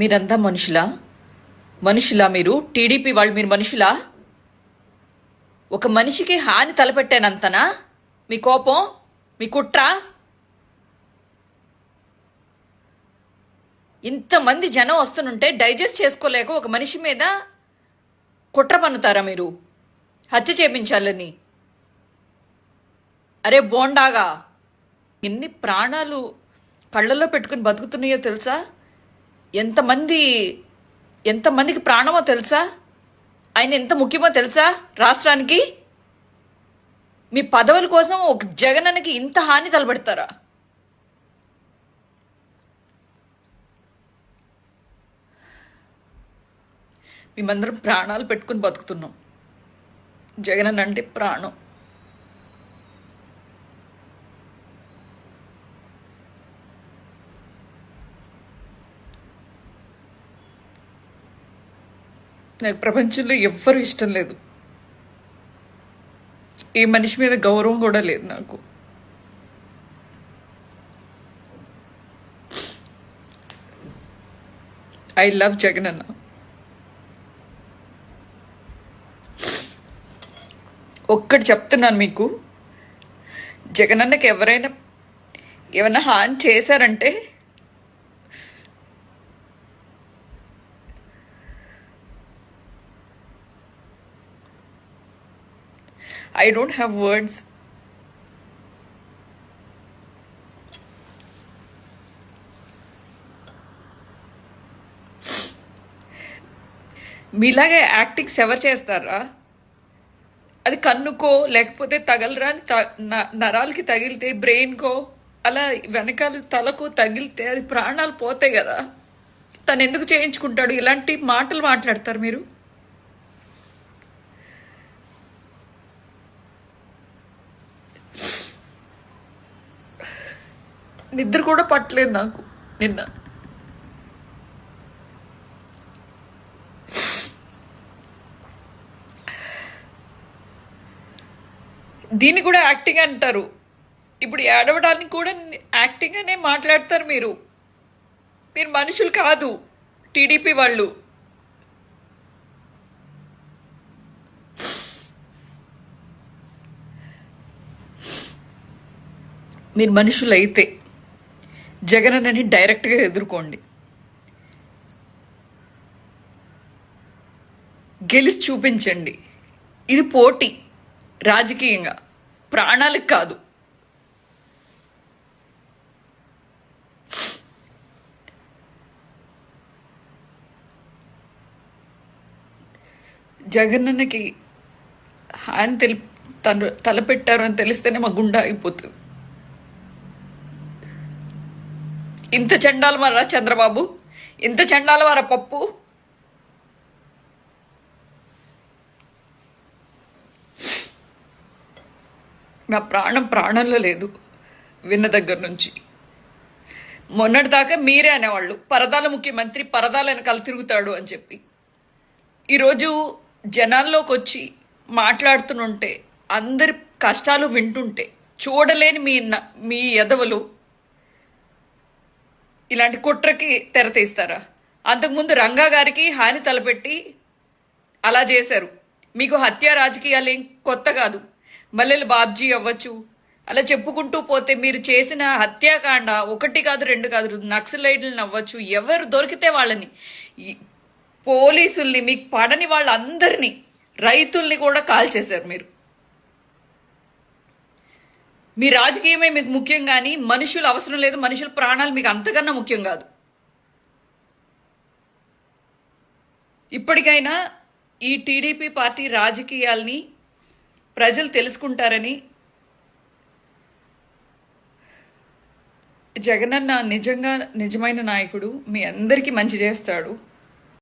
మీరంతా మనుషులా? మనుషులా మీరు? టీడీపీ వాళ్ళు మీరు మనుషులా? ఒక మనిషికి హాని తలపెట్టానంతనా మీ కోపం, మీ కుట్ర? ఇంతమంది జనం వస్తుంటే డైజెస్ట్ చేసుకోలేక ఒక మనిషి మీద కుట్ర పన్నుతారా మీరు? హత్య చేపించాలని? అరే బోండాగా, ఎన్ని ప్రాణాలు కళ్ళల్లో పెట్టుకుని బతుకుతున్నాయో తెలుసా? ఎంతమందికి ప్రాణమో తెలుసా? ఆయన ఎంత ముఖ్యమో తెలుసా రాష్ట్రానికి? మీ పదవుల కోసం ఒక జగనన్నకి ఇంత హాని తలపెడతారా? మేమందరం ప్రాణాలు పెట్టుకుని బతుకుతున్నాం. జగనన్న అంటే ప్రాణం. నాకు ప్రపంచంలో ఎవ్వరూ ఇష్టం లేదు. ఏ మనిషి మీద గౌరవం కూడా లేదు నాకు. I love Jagananna. ఒక్కటి చెప్తున్నాను మీకు, జగనన్నకి ఏమైనా హాని చేశారంటే I don't have words. మీలాగే యాక్టింగ్స్ ఎవరు చేస్తారా? అది కన్నుకో లేకపోతే తగలరా నరాలకి తగిలితే, బ్రెయిన్కో అలా వెనకాల తలకు తగిలితే అది ప్రాణాలు పోతాయి కదా. తను ఎందుకు చేయించుకుంటాడు? ఇలాంటి మాటలు మాట్లాడతారు మీరు. నిద్ర కూడా పట్టలేదు నాకు నిన్న. దీన్ని కూడా యాక్టింగ్ అంటారు. ఇప్పుడు ఏడవడానికి కూడా యాక్టింగ్ అనే మాట్లాడతారు మీరు. మీరు మనుషులు కాదు టీడీపీ వాళ్ళు. మీరు మనుషులైతే జగనన్నని డైరెక్ట్గా ఎదుర్కోండి. గెలిచి చూపించండి. ఇది పోటీ, రాజకీయంగా, ప్రాణాలకు కాదు. జగనన్నకి హాని తలపెట్టారు అని తెలిస్తేనే మా గుండె ఆగిపోతుంది. ఇంత చండాలమారా చంద్రబాబు, ఇంత చండాలమారా పప్పు. నా ప్రాణంలో లేదు విన్న దగ్గర నుంచి. మొన్నటిదాకా మీరే అనేవాళ్ళు పరదాల ముఖ్యమంత్రి, పరదాల వెనకాల తిరుగుతాడు అని చెప్పి. ఈరోజు జనాల్లోకి వచ్చి మాట్లాడుతుంటే, అందరి కష్టాలు వింటుంటే చూడలేని మీ ఎదవలు ఇలాంటి కుట్రకి తెరతీస్తారా? అంతకుముందు రంగా గారికి హాని తలపెట్టి అలా చేశారు. మీకు హత్య రాజకీయాలు ఏం కొత్త కాదు. మల్లెల బాబ్జీ అవ్వచ్చు, అలా చెప్పుకుంటూ పోతే మీరు చేసిన హత్యాకాండ 1 కాదు 2 కాదు, నక్సలైట్లను అవ్వచ్చు, ఎవరు దొరికితే వాళ్ళని, పోలీసుల్ని, మీకు పడని వాళ్ళందరినీ, రైతుల్ని కూడా కాల్చేశారు మీరు. మీ రాజకీయమే మీకు ముఖ్యం కానీ మనుషులు అవసరం లేదు. మనుషుల ప్రాణాలు మీకు అంతకన్నా ముఖ్యం కాదు. ఇప్పటికైనా ఈ టీడీపీ పార్టీ రాజకీయాల్ని ప్రజలు తెలుసుకుంటారని, జగనన్న నిజంగా నిజమైన నాయకుడు, మీ అందరికీ మంచి చేస్తాడు.